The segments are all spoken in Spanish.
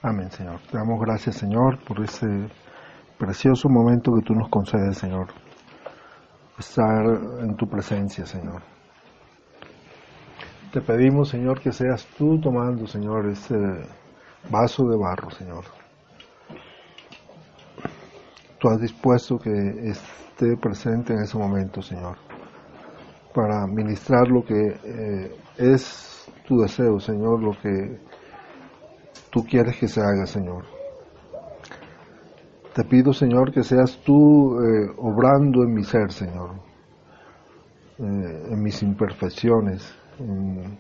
Amén, Señor. Te damos gracias, Señor, por ese precioso momento que tú nos concedes, Señor. Estar en tu presencia, Señor. Te pedimos, Señor, que seas tú tomando, Señor, ese vaso de barro, Señor. Tú has dispuesto que esté presente en ese momento, Señor, para ministrar lo que es tu deseo, Señor, lo que tú quieres que se haga, Señor. Te pido, Señor, que seas tú obrando en mi ser, Señor, en mis imperfecciones, en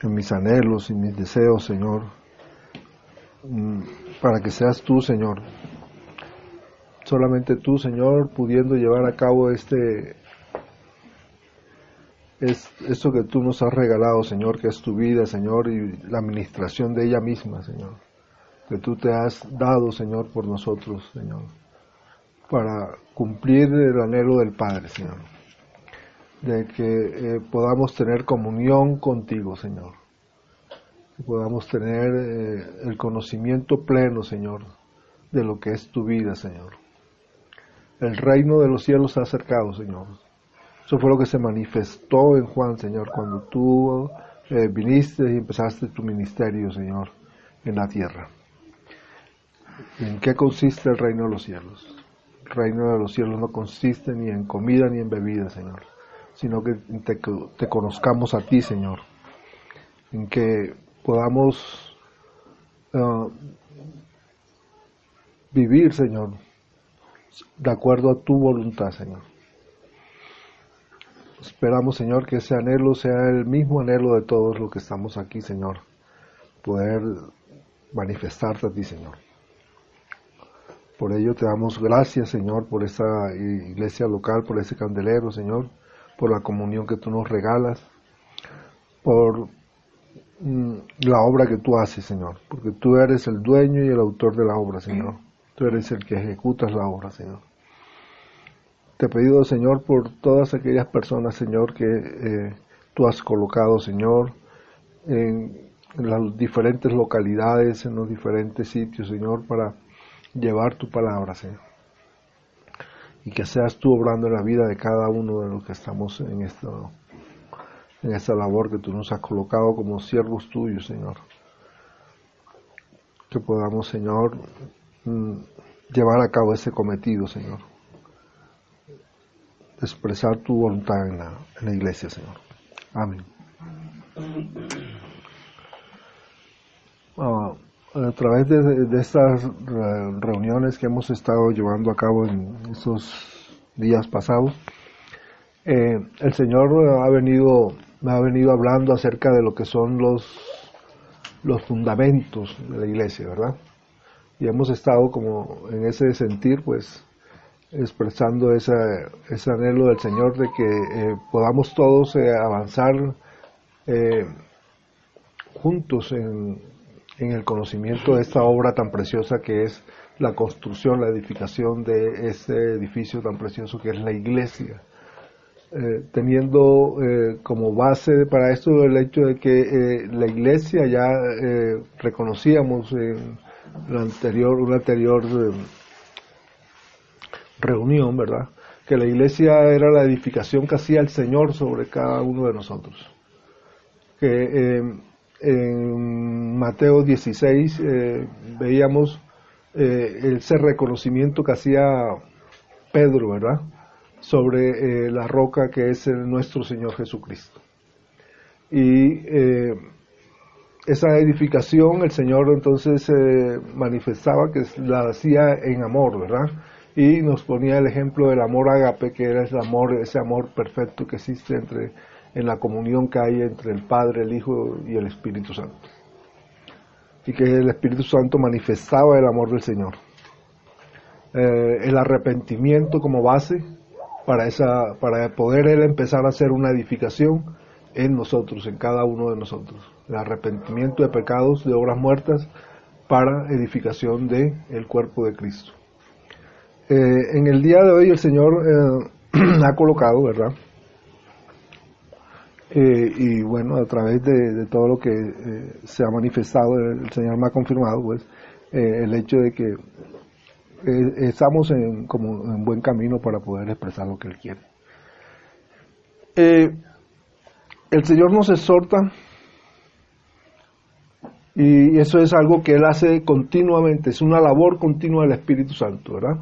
mis anhelos y mis deseos, Señor, para que seas tú, Señor, solamente tú, Señor, pudiendo llevar a cabo esto que tú nos has regalado, Señor, que es tu vida, Señor, y la administración de ella misma, Señor, que tú te has dado, Señor, por nosotros, Señor, para cumplir el anhelo del Padre, Señor, de que podamos tener comunión contigo, Señor, que podamos tener el conocimiento pleno, Señor, de lo que es tu vida, Señor. El reino de los cielos se ha acercado, Señor. Eso fue lo que se manifestó en Juan, Señor, cuando tú viniste y empezaste tu ministerio, Señor, en la tierra. ¿En qué consiste el reino de los cielos? El reino de los cielos no consiste ni en comida ni en bebida, Señor, sino que te conozcamos a ti, Señor, en que podamos vivir, Señor, de acuerdo a tu voluntad, Señor. Esperamos, Señor, que ese anhelo sea el mismo anhelo de todos los que estamos aquí, Señor, poder manifestarte a ti, Señor. Por ello te damos gracias, Señor, por esta iglesia local, por ese candelero, Señor, por la comunión que tú nos regalas, por la obra que tú haces, Señor, porque tú eres el dueño y el autor de la obra, Señor. Tú eres el que ejecutas la obra, Señor. Te he pedido, Señor, por todas aquellas personas, Señor, que tú has colocado, Señor, en las diferentes localidades, en los diferentes sitios, Señor, para llevar tu palabra, Señor. Y que seas tú obrando en la vida de cada uno de los que estamos en esta labor que tú nos has colocado como siervos tuyos, Señor. Que podamos, Señor, llevar a cabo ese cometido, Señor. Expresar tu voluntad en la iglesia, Señor. Amén. A través de estas reuniones que hemos estado llevando a cabo en estos días pasados, el Señor me ha venido hablando acerca de lo que son los fundamentos de la iglesia, ¿verdad? Y hemos estado como en ese sentir, pues, expresando ese anhelo del Señor de que podamos todos avanzar juntos en el conocimiento de esta obra tan preciosa que es la construcción, la edificación de este edificio tan precioso que es la iglesia, teniendo como base para esto el hecho de que la iglesia ya reconocíamos en una anterior reunión, ¿verdad?, que la iglesia era la edificación que hacía el Señor sobre cada uno de nosotros, que en Mateo 16 veíamos ese reconocimiento que hacía Pedro, ¿verdad?, sobre la roca que es nuestro Señor Jesucristo. Y esa edificación el Señor entonces manifestaba que la hacía en amor, ¿verdad?, y nos ponía el ejemplo del amor ágape, que era ese amor perfecto que existe en la comunión que hay entre el Padre, el Hijo y el Espíritu Santo, y que el Espíritu Santo manifestaba el amor del Señor, el arrepentimiento como base para poder Él empezar a hacer una edificación en nosotros, en cada uno de nosotros, el arrepentimiento de pecados, de obras muertas, para edificación del cuerpo de Cristo. En el día de hoy el Señor ha colocado, ¿verdad?, Y bueno, a través de todo lo que se ha manifestado, el Señor me ha confirmado pues el hecho de que estamos como en buen camino para poder expresar lo que Él quiere. El Señor nos exhorta, y eso es algo que Él hace continuamente, es una labor continua del Espíritu Santo, ¿verdad?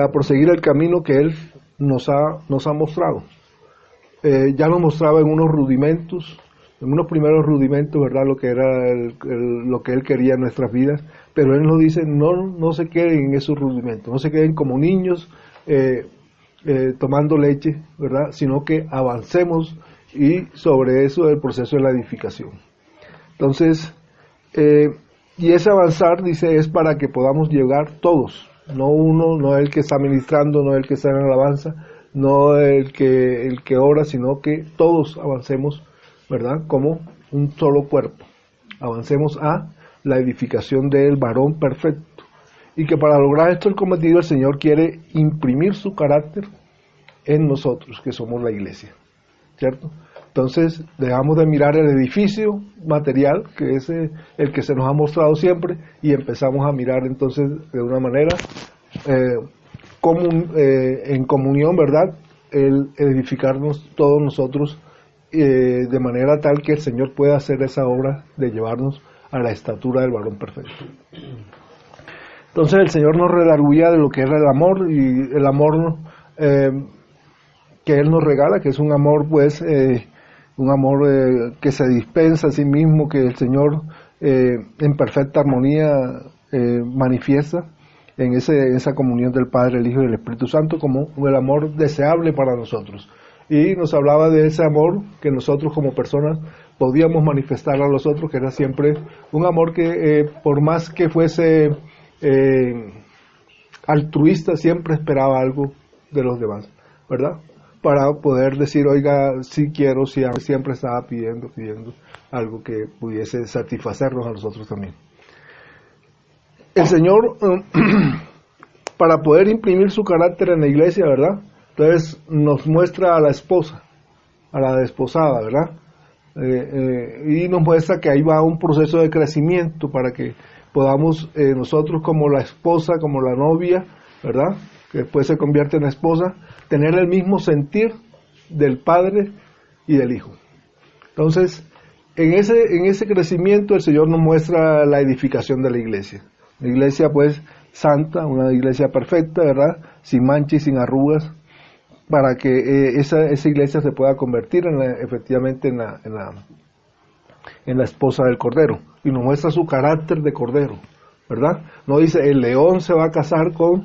A proseguir el camino que Él nos ha mostrado. Ya nos mostraba en unos rudimentos, en unos primeros rudimentos, ¿verdad? Lo que era lo que Él quería en nuestras vidas, pero Él nos dice, no se queden en esos rudimentos, no se queden como niños tomando leche, ¿verdad? Sino que avancemos, y sobre eso el proceso de la edificación. Entonces, y ese avanzar, dice, es para que podamos llegar todos, no uno, no el que está ministrando, no el que está en alabanza, no el que ora, sino que todos avancemos, ¿verdad? Como un solo cuerpo. Avancemos a la edificación del varón perfecto. Y que para lograr esto el cometido, el Señor quiere imprimir su carácter en nosotros, que somos la iglesia, ¿cierto? Entonces, dejamos de mirar el edificio material, que es el que se nos ha mostrado siempre, y empezamos a mirar entonces de una manera en comunión, ¿verdad? El edificarnos todos nosotros de manera tal que el Señor pueda hacer esa obra de llevarnos a la estatura del varón perfecto. Entonces el Señor nos redarguía de lo que era el amor, y el amor que Él nos regala, que es un amor pues un amor que se dispensa a sí mismo, que el Señor en perfecta armonía manifiesta en esa comunión del Padre, el Hijo y el Espíritu Santo, como el amor deseable para nosotros. Y nos hablaba de ese amor que nosotros como personas podíamos manifestar a los otros, que era siempre un amor que por más que fuese altruista, siempre esperaba algo de los demás, ¿verdad? Para poder decir, oiga, sí quiero, sí, siempre estaba pidiendo algo que pudiese satisfacernos a nosotros también. El Señor, para poder imprimir su carácter en la iglesia, ¿verdad? Entonces nos muestra a la esposa, a la desposada, ¿verdad? Y nos muestra que ahí va un proceso de crecimiento para que podamos nosotros como la esposa, como la novia, ¿verdad? Que después se convierte en esposa, tener el mismo sentir del Padre y del Hijo. Entonces, en ese crecimiento el Señor nos muestra la edificación de la iglesia. La iglesia pues santa, una iglesia perfecta, ¿verdad? Sin mancha y sin arrugas, para que esa iglesia se pueda convertir efectivamente en la esposa del Cordero. Y nos muestra su carácter de Cordero, ¿verdad? No dice el león se va a casar con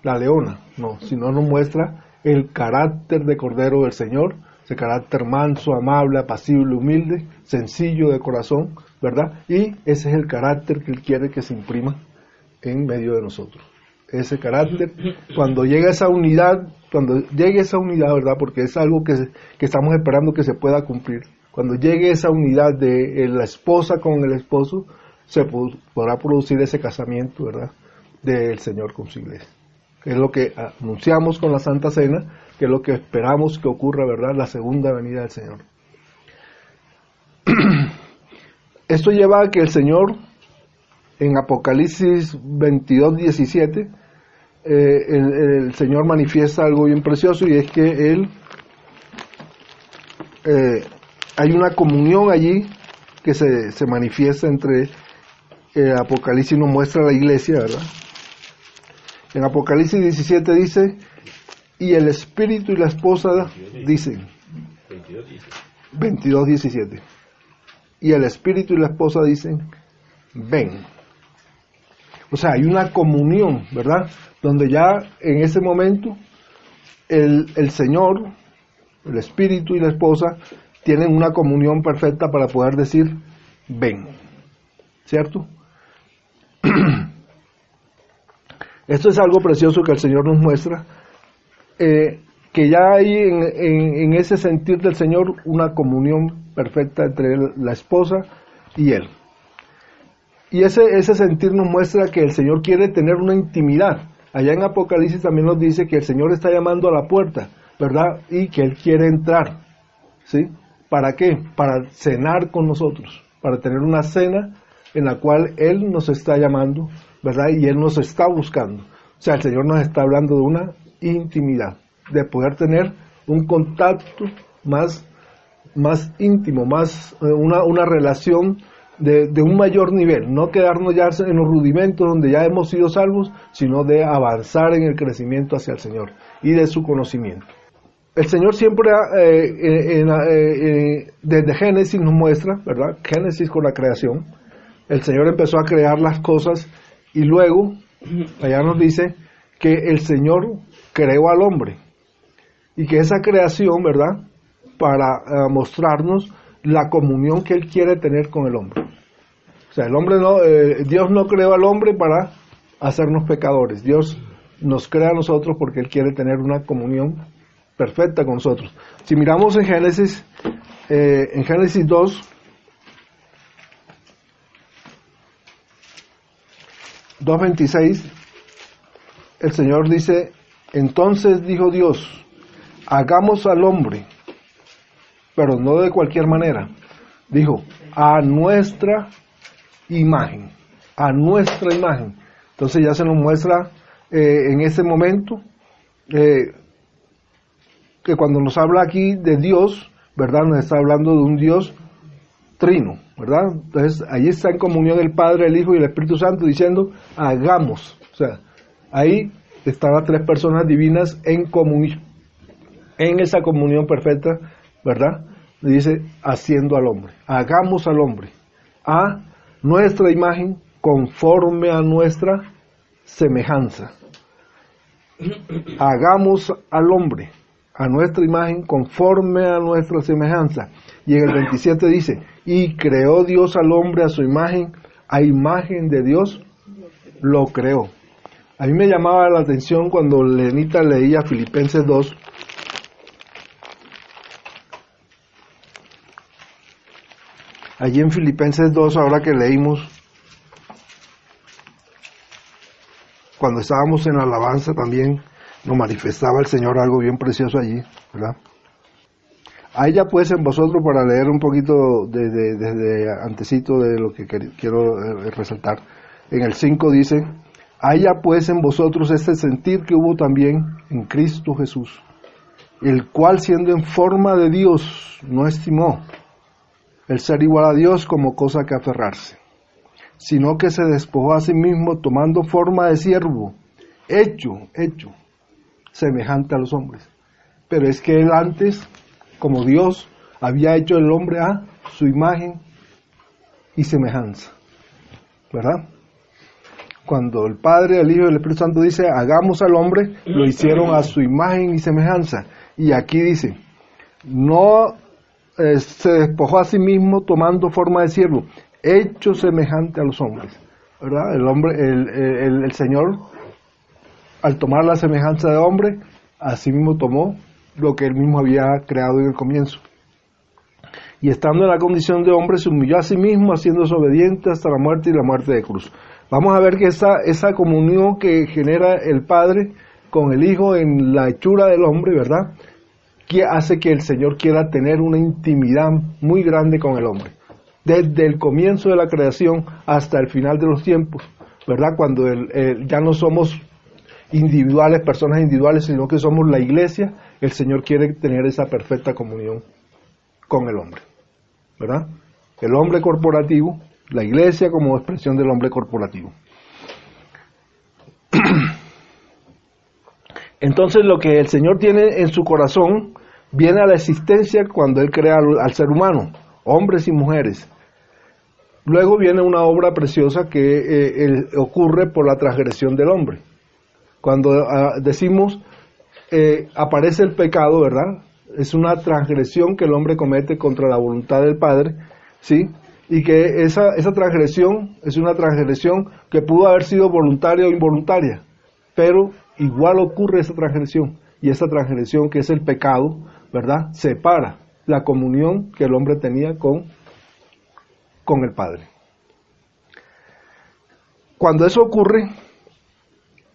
la leona, no, sino nos muestra el carácter de Cordero del Señor, ese carácter manso, amable, apacible, humilde, sencillo de corazón, ¿verdad? Y ese es el carácter que Él quiere que se imprima en medio de nosotros. Ese carácter, cuando llegue esa unidad, ¿verdad? Porque es algo que estamos esperando que se pueda cumplir. Cuando llegue esa unidad de la esposa con el esposo, se podrá producir ese casamiento, ¿verdad? Del Señor con su iglesia. Que es lo que anunciamos con la Santa Cena, que es lo que esperamos que ocurra, ¿verdad? La segunda venida del Señor. Esto lleva a que el Señor, en Apocalipsis 22:17, el Señor manifiesta algo bien precioso, y es que Él, hay una comunión allí que se manifiesta entre Apocalipsis, nos muestra la iglesia, ¿verdad? En Apocalipsis 17 dice, y el Espíritu y la esposa dicen, 22:17, y el Espíritu y la esposa dicen, ven. O sea, hay una comunión, ¿verdad? Donde ya en ese momento el Señor, el Espíritu y la esposa tienen una comunión perfecta para poder decir, ven, ¿cierto? Esto es algo precioso que el Señor nos muestra, que ya hay en ese sentir del Señor una comunión perfecta entre la esposa y Él. Y ese sentir nos muestra que el Señor quiere tener una intimidad. Allá en Apocalipsis también nos dice que el Señor está llamando a la puerta, ¿verdad? Y que Él quiere entrar. ¿sí? ¿Para qué? Para cenar con nosotros, para tener una cena en la cual Él nos está llamando, ¿verdad? Y Él nos está buscando. O sea, el Señor nos está hablando de una intimidad, de poder tener un contacto más íntimo, una relación de un mayor nivel, no quedarnos ya en los rudimentos donde ya hemos sido salvos, sino de avanzar en el crecimiento hacia el Señor y de su conocimiento. El Señor siempre, desde Génesis nos muestra, ¿verdad? Génesis con la creación, el Señor empezó a crear las cosas y luego, allá nos dice que el Señor creó al hombre y que esa creación, ¿verdad? Para mostrarnos la comunión que Él quiere tener con el hombre. O sea, Dios no creó al hombre para hacernos pecadores. Dios nos crea a nosotros porque Él quiere tener una comunión perfecta con nosotros. Si miramos en Génesis 2:26, el Señor dice, entonces dijo Dios, hagamos al hombre, pero no de cualquier manera. Dijo, a nuestra imagen, a nuestra imagen. Entonces ya se nos muestra en ese momento que cuando nos habla aquí de Dios, ¿verdad? Nos está hablando de un Dios trino, ¿verdad? Entonces ahí está en comunión el Padre, el Hijo y el Espíritu Santo diciendo, hagamos. O sea, ahí están las tres personas divinas en comunión, en esa comunión perfecta, ¿verdad? Dice, haciendo al hombre. Hagamos al hombre a nuestra imagen conforme a nuestra semejanza. Hagamos al hombre a nuestra imagen conforme a nuestra semejanza. Y en el 27 dice, y creó Dios al hombre a su imagen, a imagen de Dios lo creó. A mí me llamaba la atención cuando Lenita leía Filipenses 2, allí en Filipenses 2, ahora que leímos, cuando estábamos en la alabanza también, nos manifestaba el Señor algo bien precioso allí, ¿verdad? A ella pues en vosotros, para leer un poquito desde antecito de lo que quiero resaltar, en el 5 dice, haya pues en vosotros este sentir que hubo también en Cristo Jesús, el cual siendo en forma de Dios no estimó el ser igual a Dios como cosa que aferrarse, sino que se despojó a sí mismo tomando forma de siervo, hecho semejante a los hombres. Pero es que él antes, como Dios, había hecho el hombre a su imagen y semejanza, ¿verdad? Cuando el Padre, el Hijo y el Espíritu Santo dice, hagamos al hombre, lo hicieron a su imagen y semejanza. Y aquí dice, no se despojó a sí mismo tomando forma de siervo, hecho semejante a los hombres, ¿verdad? El Señor, al tomar la semejanza de hombre, a sí mismo tomó lo que él mismo había creado en el comienzo. Y estando en la condición de hombre, se humilló a sí mismo, haciéndose obediente hasta la muerte y la muerte de cruz. Vamos a ver que esa comunión que genera el Padre con el Hijo en la hechura del hombre, ¿verdad?, que hace que el Señor quiera tener una intimidad muy grande con el hombre, desde el comienzo de la creación hasta el final de los tiempos, ¿verdad? Cuando ya no somos individuales, personas individuales, sino que somos la iglesia, el Señor quiere tener esa perfecta comunión con el hombre, ¿verdad? El hombre corporativo, la iglesia como expresión del hombre corporativo. Entonces lo que el Señor tiene en su corazón viene a la existencia cuando Él crea al ser humano, hombres y mujeres. Luego viene una obra preciosa que ocurre por la transgresión del hombre. Cuando decimos aparece el pecado, ¿verdad? Es una transgresión que el hombre comete contra la voluntad del Padre, ¿sí? Y que esa transgresión es una transgresión que pudo haber sido voluntaria o involuntaria, pero igual ocurre esa transgresión, y esa transgresión, que es el pecado, ¿verdad?, separa la comunión que el hombre tenía con el Padre. Cuando eso ocurre,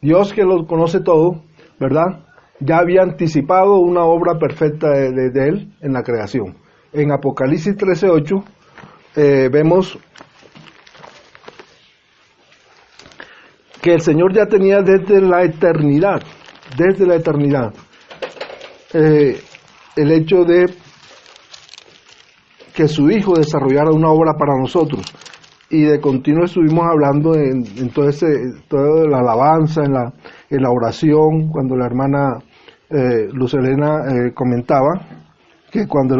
Dios, que lo conoce todo, ¿verdad?, ya había anticipado una obra perfecta de Él en la creación. en Apocalipsis 13:8 vemos que el Señor ya tenía desde la eternidad, el hecho de que su Hijo desarrollara una obra para nosotros. Y de continuo estuvimos hablando en toda la alabanza, en la oración, cuando la hermana Luz Helena comentaba que cuando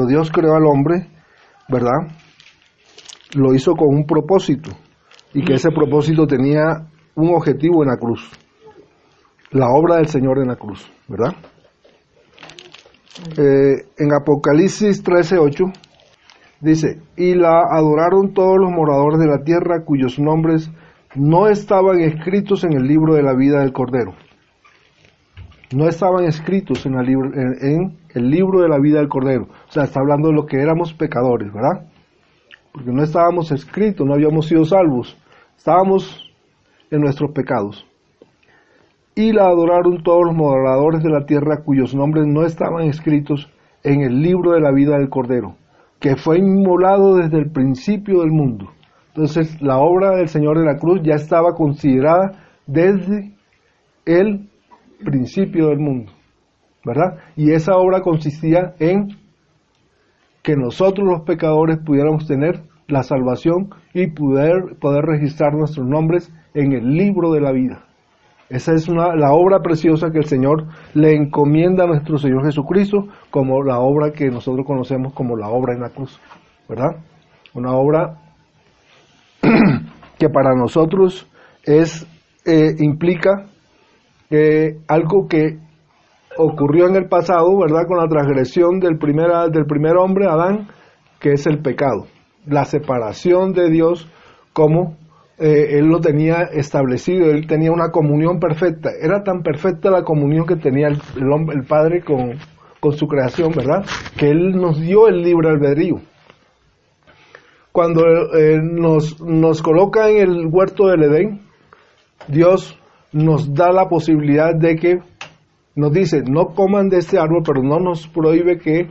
Dios creó al hombre, ¿verdad?, lo hizo con un propósito, y que ese propósito tenía un objetivo en la cruz, la obra del Señor en la cruz, ¿verdad? En Apocalipsis 13:8 dice: y la adoraron todos los moradores de la tierra, cuyos nombres no estaban escritos en el libro de la vida del Cordero. No estaban escritos en el libro de la vida del Cordero. O sea, está hablando de lo que éramos pecadores, ¿verdad? Porque no estábamos escritos, no habíamos sido salvos. Estábamos en nuestros pecados. Y la adoraron todos los moradores de la tierra, cuyos nombres no estaban escritos en el libro de la vida del Cordero, que fue inmolado desde el principio del mundo. Entonces, la obra del Señor en la cruz ya estaba considerada desde el principio del mundo, ¿verdad? Y esa obra consistía en que nosotros los pecadores pudiéramos tener la salvación y poder registrar nuestros nombres en el libro de la vida. Esa es la obra preciosa que el Señor le encomienda a nuestro Señor Jesucristo, como la obra que nosotros conocemos como la obra en la cruz, ¿verdad? Una obra que para nosotros implica algo que ocurrió en el pasado, ¿verdad?, con la transgresión del primer hombre, Adán, que es el pecado, la separación de Dios, como Él lo tenía establecido. Él tenía una comunión perfecta. Era tan perfecta la comunión que tenía el Padre con su creación, ¿verdad?, que Él nos dio el libre albedrío. Cuando nos coloca en el huerto del Edén, Dios nos da la posibilidad de que nos dice: no coman de este árbol, pero no nos prohíbe que,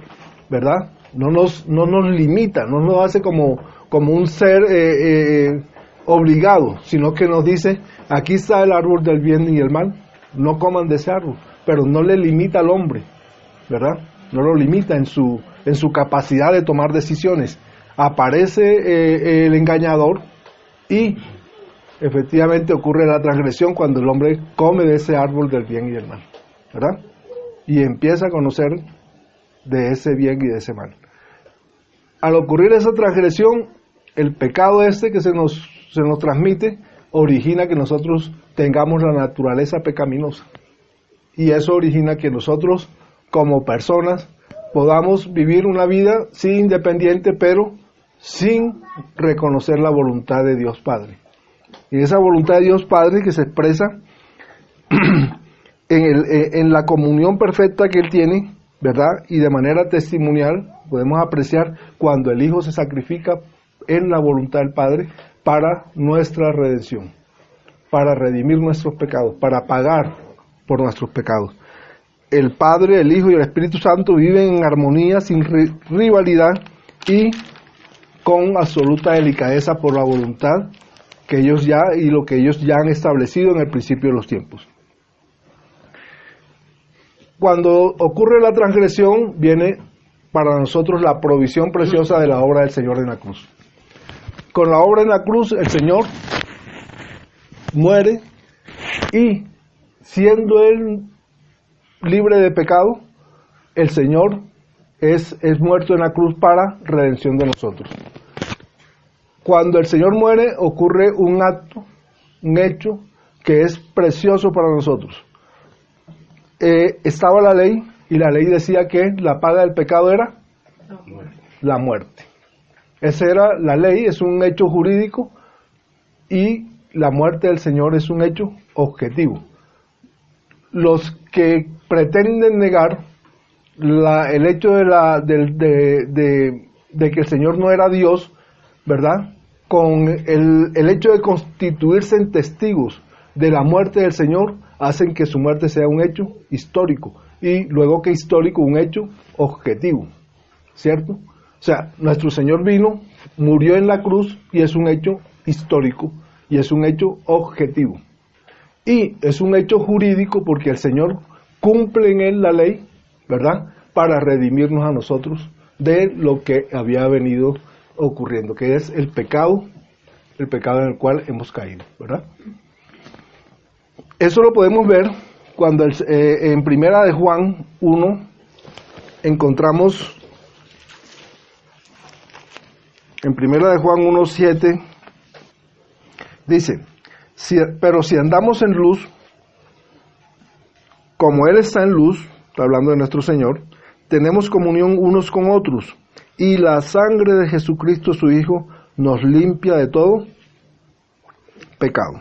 ¿verdad?, no nos limita, no nos hace como un ser obligado, sino que nos dice: aquí está el árbol del bien y el mal, no coman de ese árbol, pero no le limita al hombre, ¿verdad? No lo limita en su capacidad de tomar decisiones. Aparece el engañador y efectivamente ocurre la transgresión cuando el hombre come de ese árbol del bien y del mal, ¿verdad? Y empieza a conocer de ese bien y de ese mal. Al ocurrir esa transgresión, el pecado que se nos transmite origina que nosotros tengamos la naturaleza pecaminosa, y eso origina que nosotros como personas podamos vivir una vida sí independiente, pero sin reconocer la voluntad de Dios Padre. Y esa voluntad de Dios Padre que se expresa en la comunión perfecta que Él tiene, ¿verdad? Y de manera testimonial podemos apreciar cuando el Hijo se sacrifica en la voluntad del Padre para nuestra redención, para redimir nuestros pecados, para pagar por nuestros pecados. El Padre, el Hijo y el Espíritu Santo viven en armonía, sin rivalidad y con absoluta delicadeza por la voluntad que ellos lo que ellos ya han establecido en el principio de los tiempos. Cuando ocurre la transgresión, viene para nosotros la provisión preciosa de la obra del Señor en la cruz. Con la obra en la cruz, el Señor muere y, siendo Él libre de pecado, el Señor es muerto en la cruz para redención de nosotros. Cuando el Señor muere, ocurre un hecho que es precioso para nosotros. Estaba la ley, y la ley decía que la paga del pecado era la muerte. Esa era la ley, es un hecho jurídico, y la muerte del Señor es un hecho objetivo. Los que pretenden negar el hecho de que el Señor no era Dios, ¿verdad?, con el hecho de constituirse en testigos de la muerte del Señor, hacen que su muerte sea un hecho histórico, y luego que histórico, un hecho objetivo. ¿cierto? O sea, nuestro Señor vino, murió en la cruz y es un hecho histórico y es un hecho objetivo. Y es un hecho jurídico porque el Señor cumple en él la ley, ¿verdad? Para redimirnos a nosotros de lo que había venido ocurriendo, que es el pecado en el cual hemos caído, ¿verdad? Eso lo podemos ver cuando en Primera de Juan 1 encontramos, en Primera de Juan 1:7, dice, pero si andamos en luz, como Él está en luz, está hablando de nuestro Señor, tenemos comunión unos con otros, y la sangre de Jesucristo su Hijo nos limpia de todo pecado.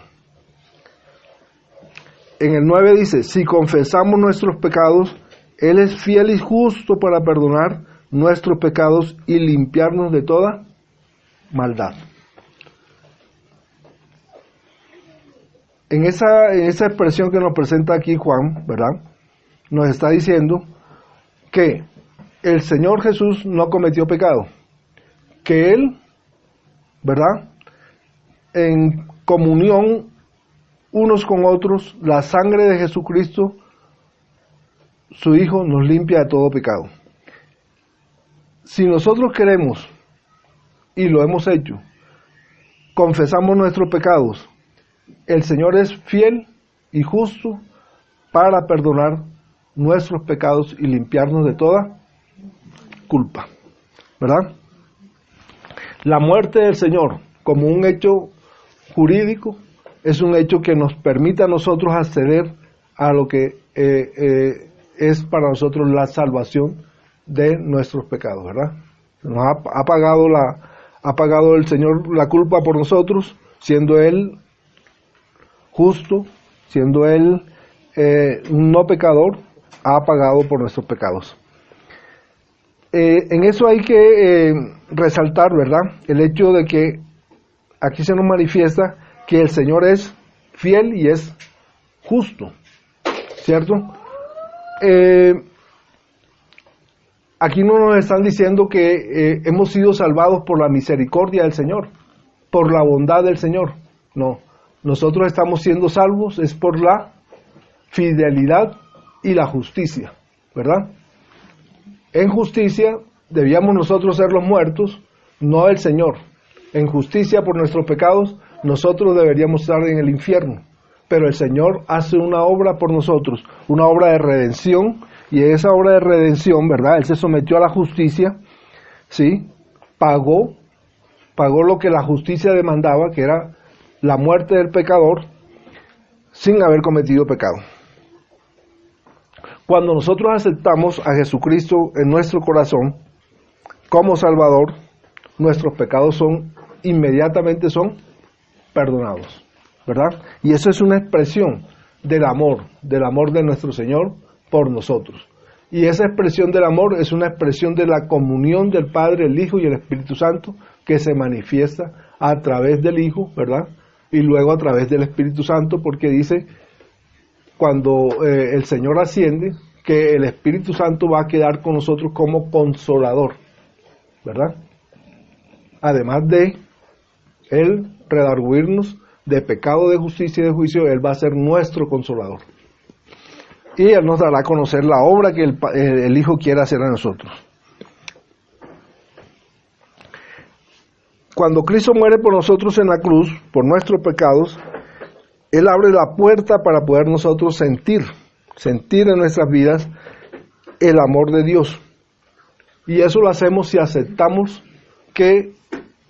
En el 9 dice, si confesamos nuestros pecados, Él es fiel y justo para perdonar nuestros pecados y limpiarnos de toda maldad. En esa expresión que nos presenta aquí Juan, ¿verdad? Nos está diciendo que el Señor Jesús no cometió pecado, que Él, ¿verdad?, en comunión unos con otros, la sangre de Jesucristo, su Hijo, nos limpia de todo pecado. Si nosotros queremos, y lo hemos hecho, confesamos nuestros pecados, el Señor es fiel y justo para perdonar nuestros pecados y limpiarnos de toda culpa, ¿verdad? La muerte del Señor como un hecho jurídico es un hecho que nos permite a nosotros acceder a lo que es para nosotros la salvación de nuestros pecados, ¿verdad? Nos ha pagado el Señor la culpa por nosotros, siendo Él justo, siendo Él un no pecador, ha pagado por nuestros pecados. En eso hay que resaltar, ¿verdad?, el hecho de que aquí se nos manifiesta que el Señor es fiel y es justo, ¿cierto? Aquí no nos están diciendo que hemos sido salvados por la misericordia del Señor, por la bondad del Señor. No, nosotros estamos siendo salvos es por la fidelidad y la justicia, ¿verdad? En justicia debíamos nosotros ser los muertos, no el Señor. En justicia por nuestros pecados, nosotros deberíamos estar en el infierno. Pero el Señor hace una obra por nosotros, una obra de redención, y esa obra de redención, ¿verdad? Él se sometió a la justicia, ¿sí? Pagó lo que la justicia demandaba, que era la muerte del pecador, sin haber cometido pecado. Cuando nosotros aceptamos a Jesucristo en nuestro corazón como Salvador, nuestros pecados inmediatamente son perdonados, ¿verdad? Y eso es una expresión del amor de nuestro Señor por nosotros. Y esa expresión del amor es una expresión de la comunión del Padre, el Hijo y el Espíritu Santo, que se manifiesta a través del Hijo, ¿verdad? Y luego a través del Espíritu Santo, porque dice, cuando el Señor asciende, que el Espíritu Santo va a quedar con nosotros como consolador, ¿verdad? Además de Él redarguirnos de pecado, de justicia y de juicio, Él va a ser nuestro consolador. Y Él nos dará a conocer la obra que el Hijo quiere hacer a nosotros. Cuando Cristo muere por nosotros en la cruz, por nuestros pecados, Él abre la puerta para poder nosotros sentir en nuestras vidas el amor de Dios. Y eso lo hacemos si aceptamos que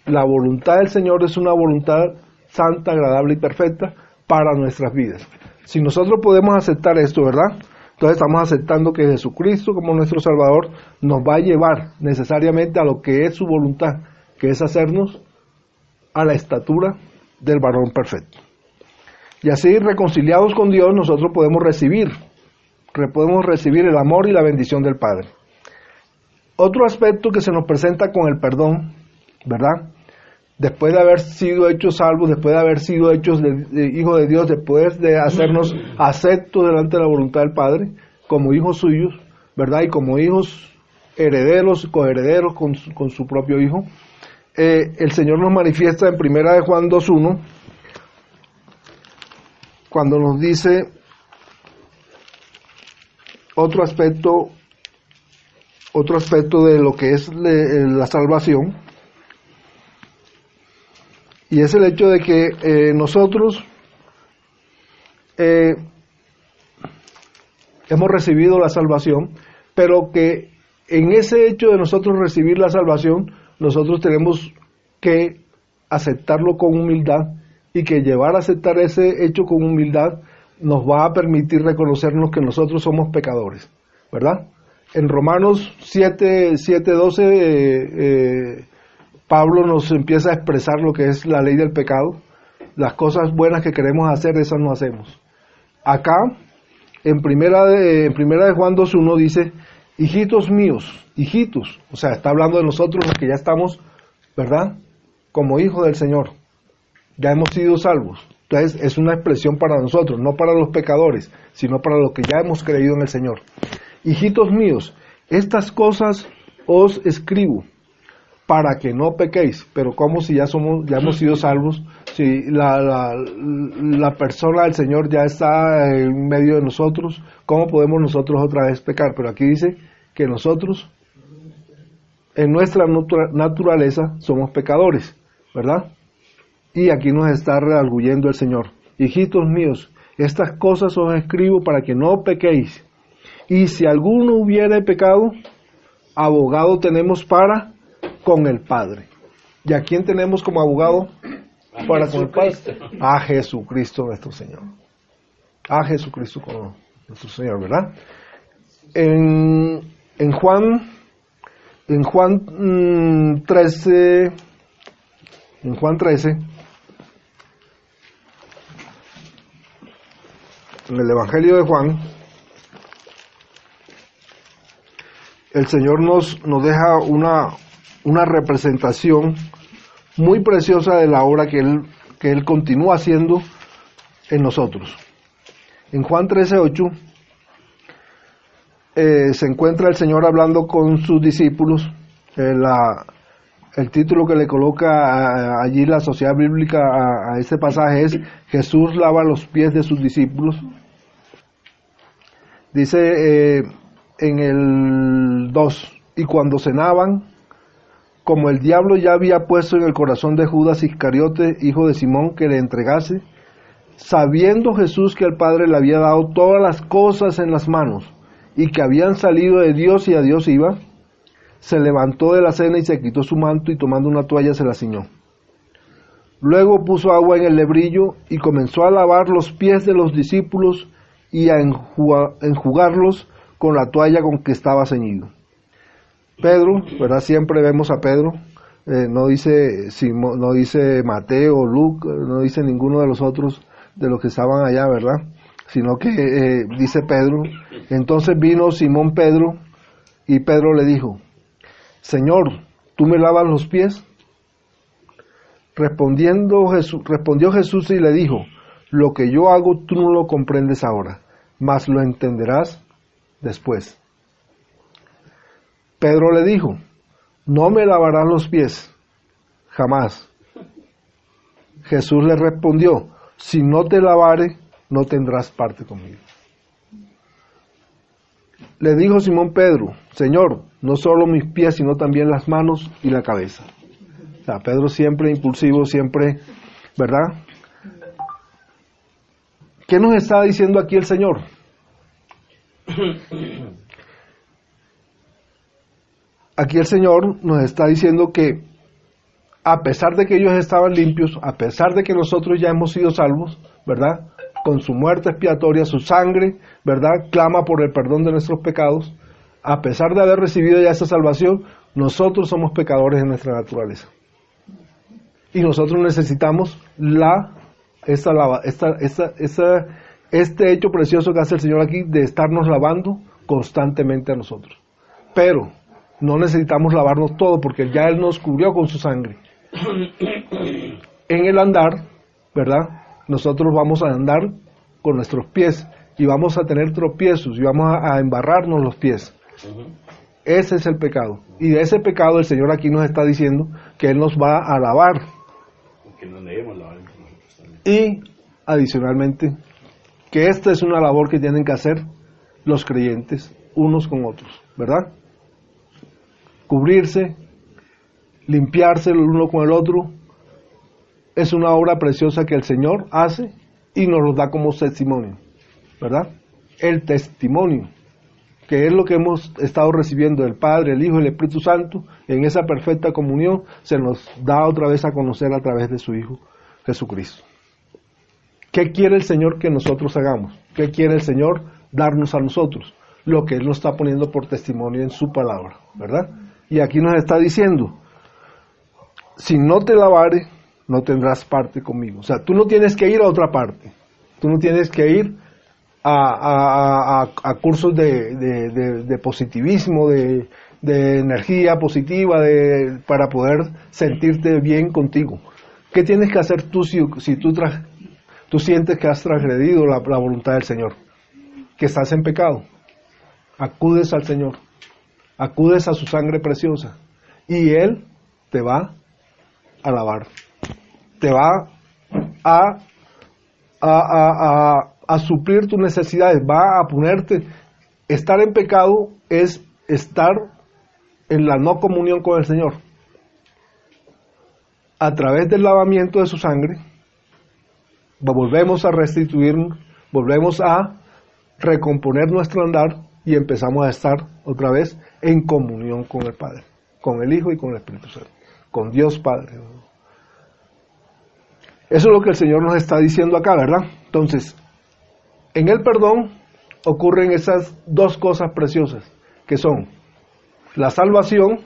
la voluntad del Señor es una voluntad santa, agradable y perfecta para nuestras vidas. Si nosotros podemos aceptar esto, ¿verdad? Entonces estamos aceptando que Jesucristo como nuestro Salvador nos va a llevar necesariamente a lo que es su voluntad, que es hacernos a la estatura del varón perfecto. Y así, reconciliados con Dios, nosotros podemos recibir el amor y la bendición del Padre. Otro aspecto que se nos presenta con el perdón, ¿verdad? Después de haber sido hechos salvos, después de haber sido hechos de hijos de Dios, después de hacernos aceptos delante de la voluntad del Padre, como hijos suyos, ¿verdad? Y como hijos herederos, coherederos con su propio Hijo. El Señor nos manifiesta en Primera de Juan 2:1, cuando nos dice otro aspecto de lo que es la salvación, y es el hecho de que nosotros hemos recibido la salvación, pero que en ese hecho de nosotros recibir la salvación, nosotros tenemos que aceptarlo con humildad, y que llevar a aceptar ese hecho con humildad nos va a permitir reconocernos que nosotros somos pecadores, ¿verdad? En Romanos 7:12 Pablo nos empieza a expresar lo que es la ley del pecado. Las cosas buenas que queremos hacer, esas no hacemos. Acá, en primera de Juan 2:1 dice, hijitos míos, hijitos, o sea, está hablando de nosotros los que ya estamos, ¿verdad?, como hijos del Señor, ya hemos sido salvos. Entonces es una expresión para nosotros, no para los pecadores, sino para los que ya hemos creído en el Señor. Hijitos míos, estas cosas os escribo para que no pequéis. Pero ¿cómo si ya hemos sido salvos? Si la persona del Señor ya está en medio de nosotros, ¿cómo podemos nosotros otra vez pecar? Pero aquí dice que nosotros, en nuestra naturaleza, somos pecadores, ¿verdad? Y aquí nos está redarguyendo el Señor. Hijitos míos, estas cosas os escribo para que no pequéis. Y si alguno hubiere pecado, abogado tenemos para con el Padre. ¿Y a quién tenemos como abogado para con el Padre? A Jesucristo nuestro Señor. A Jesucristo como nuestro Señor, ¿verdad? En Juan 13, en el Evangelio de Juan, el Señor nos deja una representación muy preciosa de la obra que Él continúa haciendo en nosotros. En Juan 13:8 se encuentra el Señor hablando con sus discípulos. El título que le coloca allí la Sociedad Bíblica a este pasaje es Jesús lava los pies de sus discípulos. Dice en el 2, y cuando cenaban, como el diablo ya había puesto en el corazón de Judas Iscariote, hijo de Simón, que le entregase, sabiendo Jesús que el Padre le había dado todas las cosas en las manos, y que habían salido de Dios y a Dios iba, se levantó de la cena y se quitó su manto, y tomando una toalla se la ciñó. Luego puso agua en el lebrillo y comenzó a lavar los pies de los discípulos y a enjugarlos con la toalla con que estaba ceñido. Pedro, ¿verdad? Siempre vemos a Pedro, no dice Mateo, Luke, no dice ninguno de los otros de los que estaban allá, ¿verdad? Sino que dice Pedro. Entonces vino Simón Pedro y Pedro le dijo, Señor, ¿tú me lavas los pies? Respondió Jesús y le dijo, lo que yo hago tú no lo comprendes ahora, mas lo entenderás después. Pedro le dijo, no me lavarás los pies, jamás. Jesús le respondió, si no te lavare, no tendrás parte conmigo. Le dijo Simón Pedro, Señor, no solo mis pies, sino también las manos y la cabeza. O sea, Pedro siempre impulsivo, siempre, ¿verdad? ¿Qué nos está diciendo aquí el Señor? Aquí el Señor nos está diciendo que a pesar de que ellos estaban limpios, a pesar de que nosotros ya hemos sido salvos, ¿verdad? Con su muerte expiatoria, su sangre, ¿verdad? Clama por el perdón de nuestros pecados. A pesar de haber recibido ya esa salvación, nosotros somos pecadores en nuestra naturaleza. Y nosotros necesitamos este hecho precioso que hace el Señor aquí de estarnos lavando constantemente a nosotros. Pero no necesitamos lavarnos todo porque ya Él nos cubrió con su sangre. En el andar, ¿verdad? Nosotros vamos a andar con nuestros pies y vamos a tener tropiezos y vamos a embarrarnos los pies. Ese es el pecado. Y de ese pecado el Señor aquí nos está diciendo que Él nos va a lavar. Que nos debemos lavar nosotros también. Y adicionalmente, que esta es una labor que tienen que hacer los creyentes unos con otros, ¿verdad? Cubrirse, limpiarse el uno con el otro, es una obra preciosa que el Señor hace y nos lo da como testimonio, ¿verdad? El testimonio, que es lo que hemos estado recibiendo del Padre, el Hijo y el Espíritu Santo, en esa perfecta comunión, se nos da otra vez a conocer a través de su Hijo Jesucristo. ¿Qué quiere el Señor que nosotros hagamos? ¿Qué quiere el Señor darnos a nosotros? Lo que Él nos está poniendo por testimonio en su palabra, ¿verdad? Y aquí nos está diciendo, si no te lavare, no tendrás parte conmigo. O sea, tú no tienes que ir a otra parte. Tú no tienes que ir a cursos de positivismo, de energía positiva, para poder sentirte bien contigo. ¿Qué tienes que hacer tú si tú sientes que has transgredido la voluntad del Señor? Que estás en pecado. Acudes al Señor. Acudes a su sangre preciosa. Y Él te va a lavar. Te va a suplir tus necesidades, va a ponerte. Estar en pecado es estar en la no comunión con el Señor. A través del lavamiento de su sangre, volvemos a restituirnos, volvemos a recomponer nuestro andar y empezamos a estar otra vez en comunión con el Padre, con el Hijo y con el Espíritu Santo, con Dios Padre. Eso es lo que el Señor nos está diciendo acá, ¿verdad? Entonces, en el perdón ocurren esas dos cosas preciosas, que son la salvación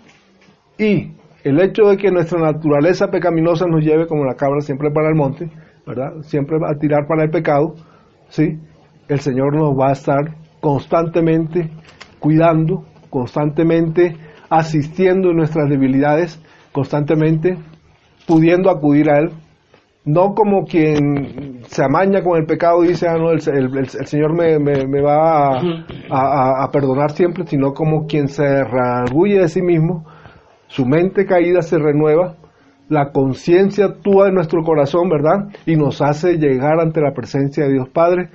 y el hecho de que nuestra naturaleza pecaminosa nos lleve como la cabra siempre para el monte, ¿verdad? Siempre a tirar para el pecado, ¿sí? El Señor nos va a estar constantemente cuidando, constantemente asistiendo en nuestras debilidades, constantemente pudiendo acudir a Él. No como quien se amaña con el pecado y dice, no, el Señor me va a perdonar siempre, sino como quien se reargulle de sí mismo, su mente caída se renueva, la conciencia actúa en nuestro corazón, ¿verdad? Y nos hace llegar ante la presencia de Dios Padre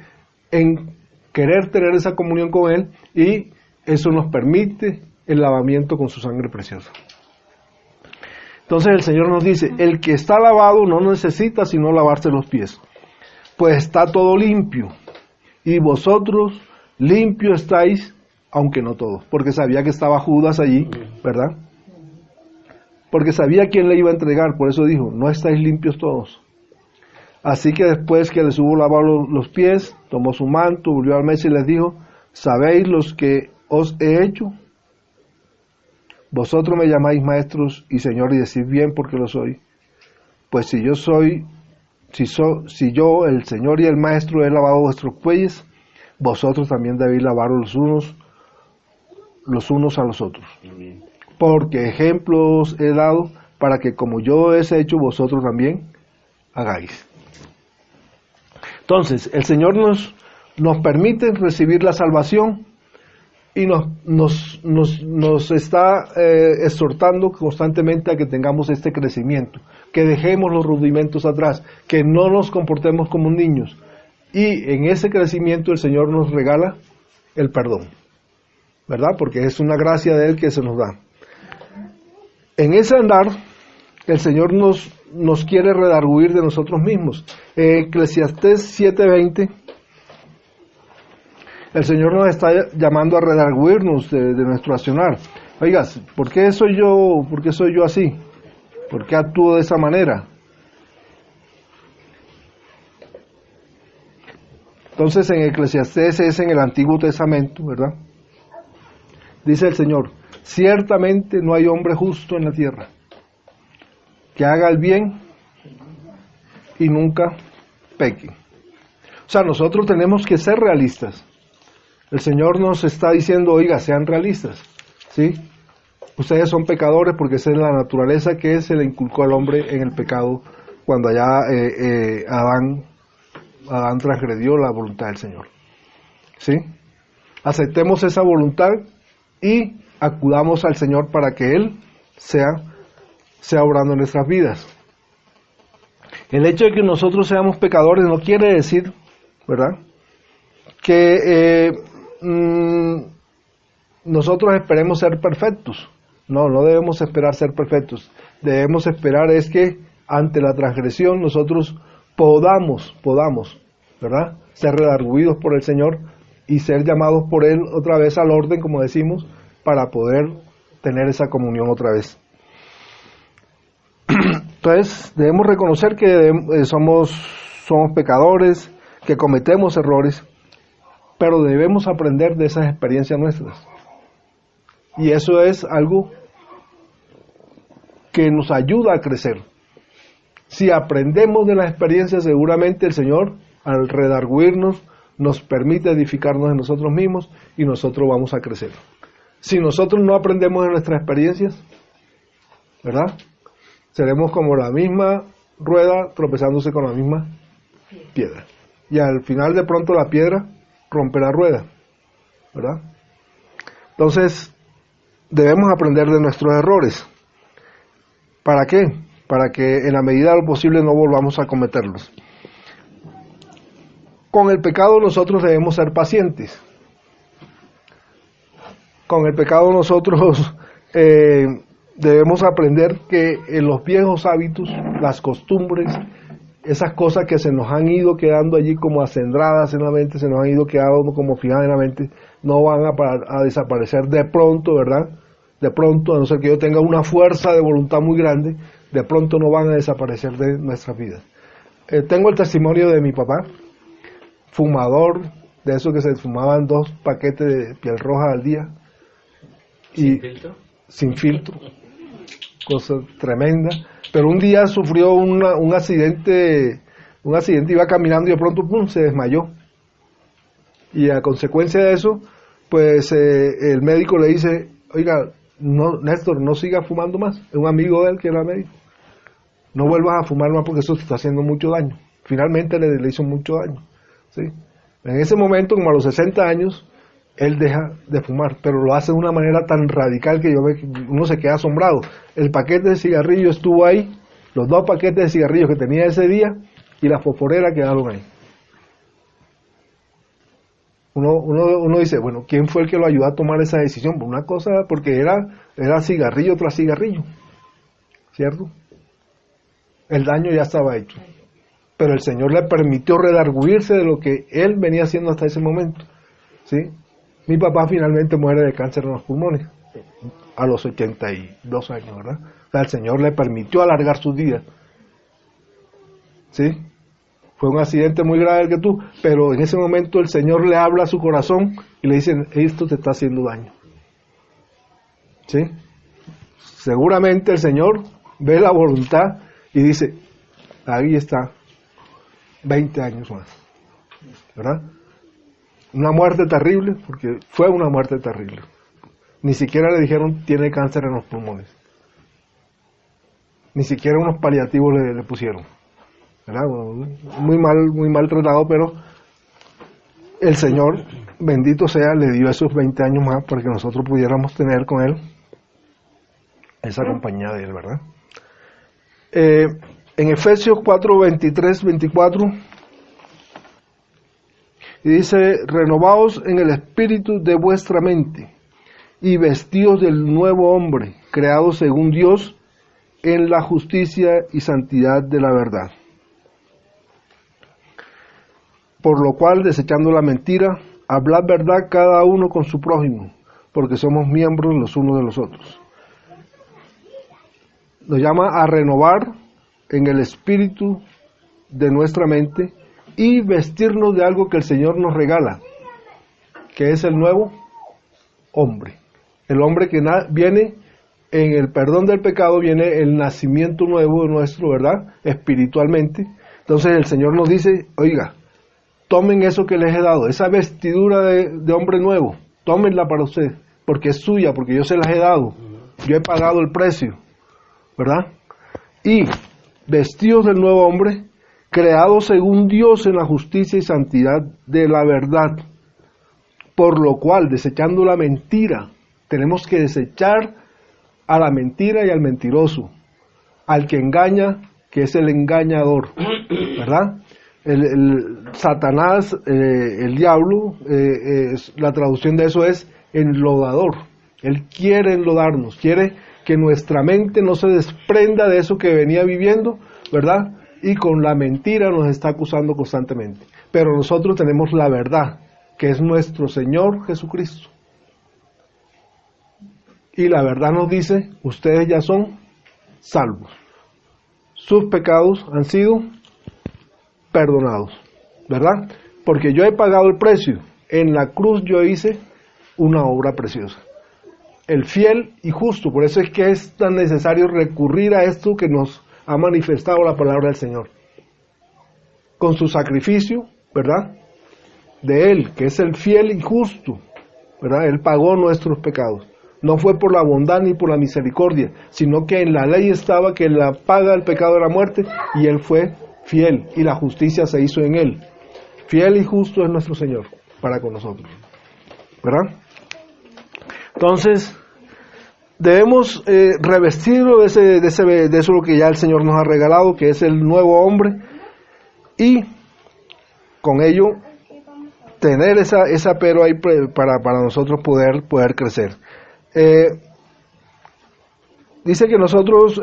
en querer tener esa comunión con Él, y eso nos permite el lavamiento con su sangre preciosa. Entonces el Señor nos dice, el que está lavado no necesita sino lavarse los pies, pues está todo limpio, y vosotros limpios estáis, aunque no todos, porque sabía que estaba Judas allí, ¿verdad? Porque sabía quién le iba a entregar, por eso dijo, no estáis limpios todos. Así que después que les hubo lavado los pies, tomó su manto, volvió al mesa y les dijo, ¿sabéis los que os he hecho? Vosotros me llamáis maestros y señor y decís bien porque lo soy. Pues si yo, el señor y el maestro, he lavado vuestros pies, vosotros también debéis lavaros los unos a los otros. Amén. Porque ejemplos he dado para que como yo he hecho, vosotros también hagáis. Entonces, el Señor nos permite recibir la salvación y nos está exhortando constantemente a que tengamos este crecimiento, que dejemos los rudimentos atrás, que no nos comportemos como niños. Y en ese crecimiento el Señor nos regala el perdón, ¿verdad? Porque es una gracia de Él que se nos da. En ese andar, el Señor nos quiere redarguir de nosotros mismos. Eclesiastés 7:20, el Señor nos está llamando a redarguirnos de nuestro accionar. Oigas, ¿por qué soy yo así? ¿Por qué actúo de esa manera? Entonces en Eclesiastés es en el Antiguo Testamento, ¿verdad? Dice el Señor, ciertamente no hay hombre justo en la tierra que haga el bien y nunca peque. O sea, nosotros tenemos que ser realistas. El Señor nos está diciendo, oiga, sean realistas, ¿sí? Ustedes son pecadores porque esa es la naturaleza que se le inculcó al hombre en el pecado cuando allá Adán transgredió la voluntad del Señor, ¿sí? Aceptemos esa voluntad y acudamos al Señor para que Él sea obrando en nuestras vidas. El hecho de que nosotros seamos pecadores no quiere decir, ¿verdad?, que nosotros esperemos ser perfectos. No debemos esperar ser perfectos. Debemos esperar es que ante la transgresión nosotros podamos, ¿verdad?, ser redarguidos por el Señor y ser llamados por Él otra vez al orden, como decimos, para poder tener esa comunión otra vez. Entonces debemos reconocer que somos pecadores, que cometemos errores, pero debemos aprender de esas experiencias nuestras. Y eso es algo que nos ayuda a crecer. Si aprendemos de las experiencias, seguramente el Señor, al redarguirnos, nos permite edificarnos en nosotros mismos y nosotros vamos a crecer. Si nosotros no aprendemos de nuestras experiencias, ¿verdad?, seremos como la misma rueda tropezándose con la misma piedra. Y al final de pronto la piedra rompe la rueda, ¿verdad? Entonces, debemos aprender de nuestros errores. ¿Para qué? Para que en la medida de lo posible no volvamos a cometerlos. Con el pecado nosotros debemos ser pacientes. Con el pecado nosotros debemos aprender que en los viejos hábitos, las costumbres, esas cosas que se nos han ido quedando allí como acendradas en la mente, se nos han ido quedando como fijadas en la mente, no van a desaparecer de pronto, ¿verdad? De pronto, a no ser que yo tenga una fuerza de voluntad muy grande, de pronto no van a desaparecer de nuestras vidas. Tengo el testimonio de mi papá, fumador, de esos que se fumaban 2 paquetes de piel roja al día. ¿Sin filtro? Sin filtro, cosa tremenda. Pero un día sufrió un accidente, iba caminando y de pronto ¡pum!, se desmayó. Y a consecuencia de eso, pues el médico le dice: oiga, no, Néstor, no siga fumando más. Es un amigo de él que era médico. No vuelvas a fumar más porque eso te está haciendo mucho daño. Finalmente le hizo mucho daño, ¿sí? En ese momento, como a los 60 años, él deja de fumar, pero lo hace de una manera tan radical que uno se queda asombrado. El paquete de cigarrillos estuvo ahí, los 2 paquetes de cigarrillos que tenía ese día y la fosforera quedaron ahí. Uno dice, bueno, ¿quién fue el que lo ayudó a tomar esa decisión? Una cosa, porque era cigarrillo tras cigarrillo, ¿cierto? El daño ya estaba hecho, pero el Señor le permitió redarguirse de lo que él venía haciendo hasta ese momento, ¿sí? Mi papá finalmente muere de cáncer en los pulmones a los 82 años, ¿verdad? O sea, el Señor le permitió alargar sus días, ¿sí? Fue un accidente muy grave el que tuvo, pero en ese momento el Señor le habla a su corazón y le dice: esto te está haciendo daño, ¿sí? Seguramente el Señor ve la voluntad y dice: ahí está, 20 años más, ¿verdad? Una muerte terrible, porque fue una muerte terrible. Ni siquiera le dijeron tiene cáncer en los pulmones. Ni siquiera unos paliativos le pusieron, ¿verdad? Muy mal tratado, pero el Señor, bendito sea, le dio esos 20 años más para que nosotros pudiéramos tener con Él esa compañía de Él, ¿verdad? En Efesios 4, 23, 24... y dice: renovaos en el espíritu de vuestra mente y vestíos del nuevo hombre, creado según Dios en la justicia y santidad de la verdad. Por lo cual, desechando la mentira, hablad verdad cada uno con su prójimo, porque somos miembros los unos de los otros. Nos llama a renovar en el espíritu de nuestra mente y vestirnos de algo que el Señor nos regala, que es el nuevo hombre. El hombre que viene en el perdón del pecado, viene el nacimiento nuevo nuestro, ¿verdad? Espiritualmente. Entonces el Señor nos dice: oiga, tomen eso que les he dado, esa vestidura de hombre nuevo, tómenla para ustedes, porque es suya, porque yo se las he dado, yo he pagado el precio, ¿verdad? Y vestidos del nuevo hombre, creado según Dios en la justicia y santidad de la verdad, por lo cual, desechando la mentira, Tenemos que desechar a la mentira y al mentiroso, al que engaña, que es el engañador, ¿verdad? El Satanás, el diablo, la traducción de eso es enlodador. Él quiere enlodarnos, quiere que nuestra mente no se desprenda de eso que venía viviendo, ¿verdad? Y con la mentira nos está acusando constantemente. Pero nosotros tenemos la verdad, que es nuestro Señor Jesucristo. Y la verdad nos dice, ustedes ya son salvos. Sus pecados han sido perdonados, ¿verdad? Porque yo he pagado el precio. En la cruz yo hice una obra preciosa. El fiel y justo, por eso es que es tan necesario recurrir a esto que nos ha manifestado la palabra del Señor. Con su sacrificio, ¿verdad? De Él, que es el fiel y justo, ¿verdad? Él pagó nuestros pecados. No fue por la bondad ni por la misericordia, sino que en la ley estaba que la paga del pecado era muerte, y Él fue fiel, y la justicia se hizo en Él. Fiel y justo es nuestro Señor para con nosotros, ¿verdad? Entonces, debemos revestirlo de eso lo que ya el Señor nos ha regalado, que es el nuevo hombre, y con ello tener esa pero ahí para nosotros poder crecer. Dice que nosotros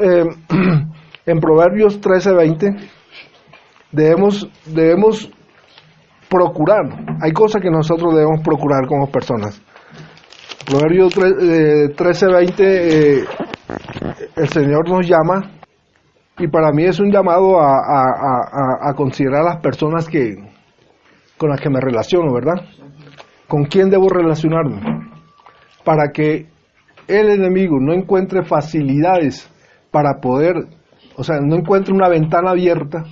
en Proverbios 13:20 debemos procurar, hay cosas que nosotros debemos procurar como personas. Proverbios 13:20, el Señor nos llama, y para mí es un llamado a considerar a las personas con las que me relaciono, ¿verdad? ¿Con quién debo relacionarme? Para que el enemigo no encuentre facilidades para poder, no encuentre una ventana abierta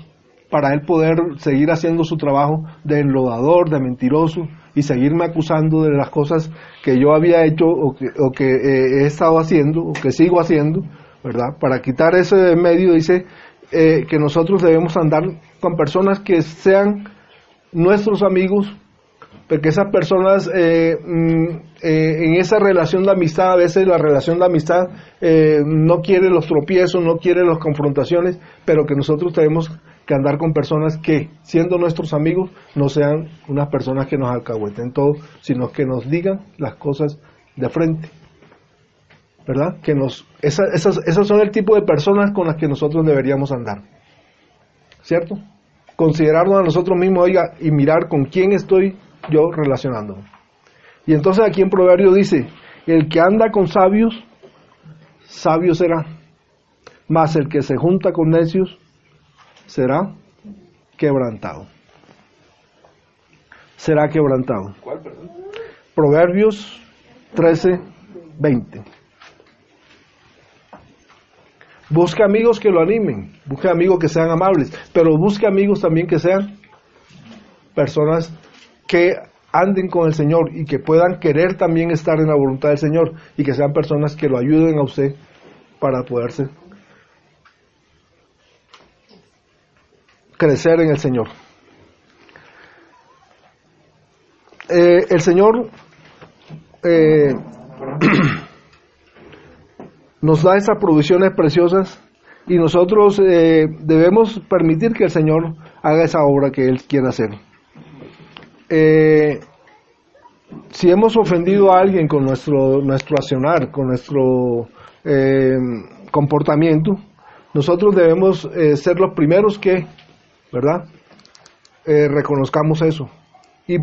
para él poder seguir haciendo su trabajo de enlodador, de mentiroso, y seguirme acusando de las cosas que yo había hecho o que he estado haciendo o que sigo haciendo, ¿verdad? Para quitar ese de medio, dice que nosotros debemos andar con personas que sean nuestros amigos, porque esas personas en esa relación de amistad, a veces la relación de amistad no quiere los tropiezos, no quiere las confrontaciones, pero que nosotros tenemos que andar con personas que, siendo nuestros amigos, no sean unas personas que nos alcahueten todo, sino que nos digan las cosas de frente, ¿verdad? Esas son el tipo de personas con las que nosotros deberíamos andar, ¿cierto? Considerarnos a nosotros mismos, oiga, y mirar con quién estoy yo relacionándome. Y entonces aquí en Proverbio dice, el que anda con sabios, sabio será, mas el que se junta con necios, será quebrantado. Será quebrantado. ¿Cuál, perdón? Proverbios 13:20. Busca amigos que lo animen, busca amigos que sean amables, pero busca amigos también que sean personas que anden con el Señor y que puedan querer también estar en la voluntad del Señor, y que sean personas que lo ayuden a usted para poderse crecer en el Señor. El Señor nos da esas provisiones preciosas, y nosotros debemos permitir que el Señor haga esa obra que Él quiere hacer. Si hemos ofendido a alguien con nuestro accionar, con nuestro comportamiento, nosotros debemos ser los primeros que, ¿verdad? Reconozcamos eso, y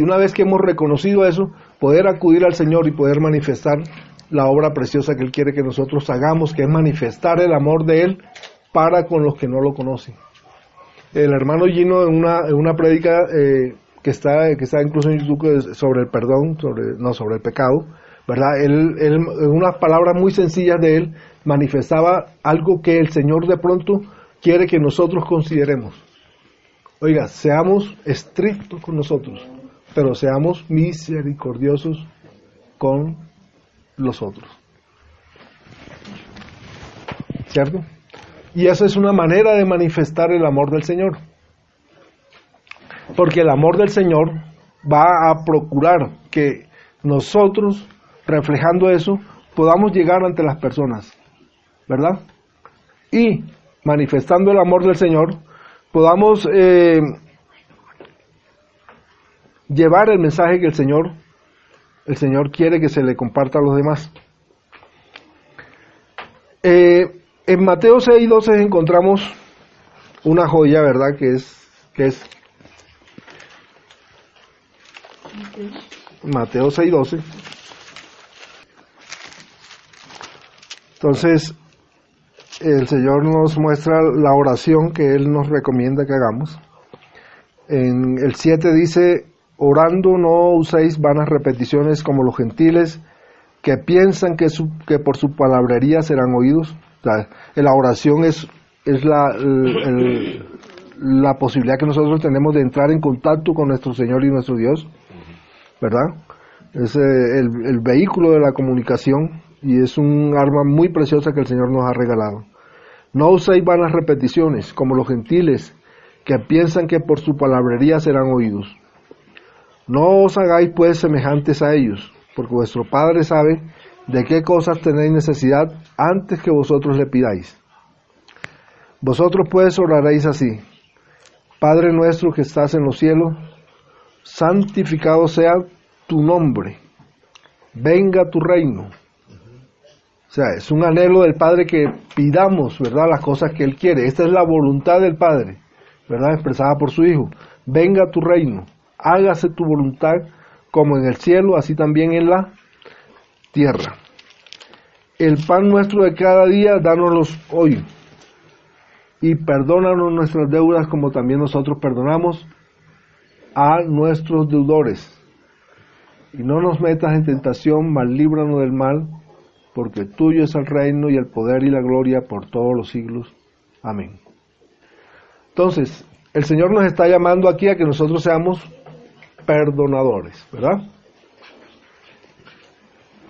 una vez que hemos reconocido eso, poder acudir al Señor y poder manifestar la obra preciosa que Él quiere que nosotros hagamos, que es manifestar el amor de Él para con los que no lo conocen. El hermano Gino en una prédica que está incluso en YouTube sobre el perdón, sobre el pecado, ¿verdad? Él en unas palabras muy sencillas de él manifestaba algo que el Señor de pronto quiere que nosotros consideremos. Oiga, seamos estrictos con nosotros, pero seamos misericordiosos con los otros, ¿cierto? Y esa es una manera de manifestar el amor del Señor, porque el amor del Señor va a procurar que nosotros reflejando eso, podamos llegar ante las personas, ¿verdad? Y manifestando el amor del Señor, podamos llevar el mensaje que el Señor quiere que se le comparta a los demás. En Mateo 6:12 encontramos una joya, ¿verdad? Que es Mateo 6:12. Entonces, el Señor nos muestra la oración que Él nos recomienda que hagamos. En el 7 dice: orando no uséis vanas repeticiones como los gentiles, que piensan que por su palabrería serán oídos. O sea, la oración es la posibilidad que nosotros tenemos de entrar en contacto con nuestro Señor y nuestro Dios, ¿verdad? Es el vehículo de la comunicación y es un arma muy preciosa que el Señor nos ha regalado. No uséis vanas repeticiones como los gentiles, que piensan que por su palabrería serán oídos. No os hagáis pues semejantes a ellos, porque vuestro Padre sabe de qué cosas tenéis necesidad antes que vosotros le pidáis. Vosotros pues oraréis así: Padre nuestro que estás en los cielos, santificado sea tu nombre, venga tu reino. O sea, es un anhelo del Padre que pidamos, ¿verdad?, las cosas que Él quiere. Esta es la voluntad del Padre, ¿verdad?, expresada por su Hijo. Venga tu reino, hágase tu voluntad como en el cielo, así también en la tierra. El pan nuestro de cada día, dánoslo hoy. Y perdónanos nuestras deudas como también nosotros perdonamos a nuestros deudores. Y no nos metas en tentación, mas líbranos del mal, porque tuyo es el reino y el poder y la gloria por todos los siglos. Amén. Entonces, el Señor nos está llamando aquí a que nosotros seamos perdonadores, ¿verdad?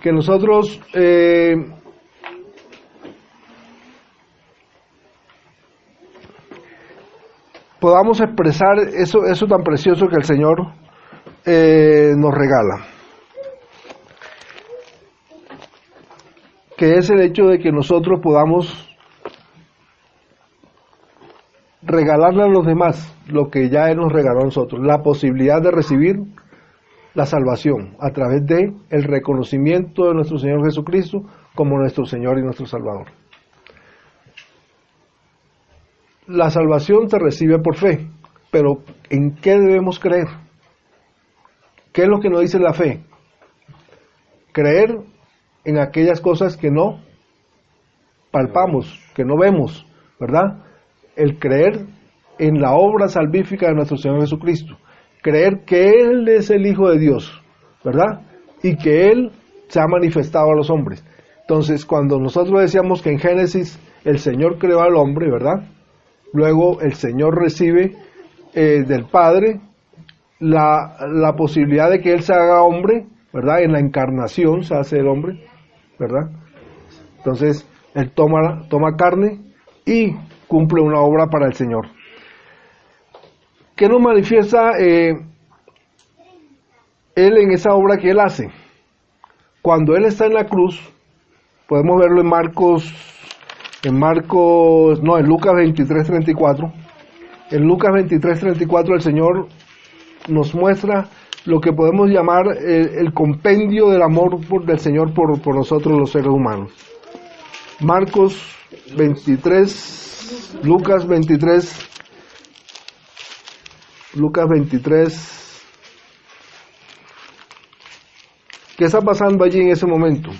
Que nosotros podamos expresar eso tan precioso que el Señor nos regala, que es el hecho de que nosotros podamos regalarle a los demás lo que ya Él nos regaló a nosotros, la posibilidad de recibir la salvación a través de el reconocimiento de nuestro Señor Jesucristo como nuestro Señor y nuestro Salvador. La salvación se recibe por fe, pero ¿en qué debemos creer? ¿Qué es lo que nos dice la fe? Creer en aquellas cosas que no palpamos, que no vemos, ¿verdad? El creer en la obra salvífica de nuestro Señor Jesucristo. Creer que Él es el Hijo de Dios, ¿verdad? Y que Él se ha manifestado a los hombres. Entonces, cuando nosotros decíamos que en Génesis el Señor creó al hombre, ¿verdad? Luego el Señor recibe del Padre la posibilidad de que Él se haga hombre, ¿verdad? En la encarnación se hace el hombre, ¿verdad? Entonces, Él toma carne y cumple una obra para el Señor. ¿Qué nos manifiesta Él en esa obra que Él hace? Cuando Él está en la cruz, podemos verlo en Lucas 23:34. En Lucas 23:34 el Señor nos muestra lo que podemos llamar el compendio del amor del Señor por nosotros los seres humanos. Lucas 23. ¿Qué está pasando allí en ese momento?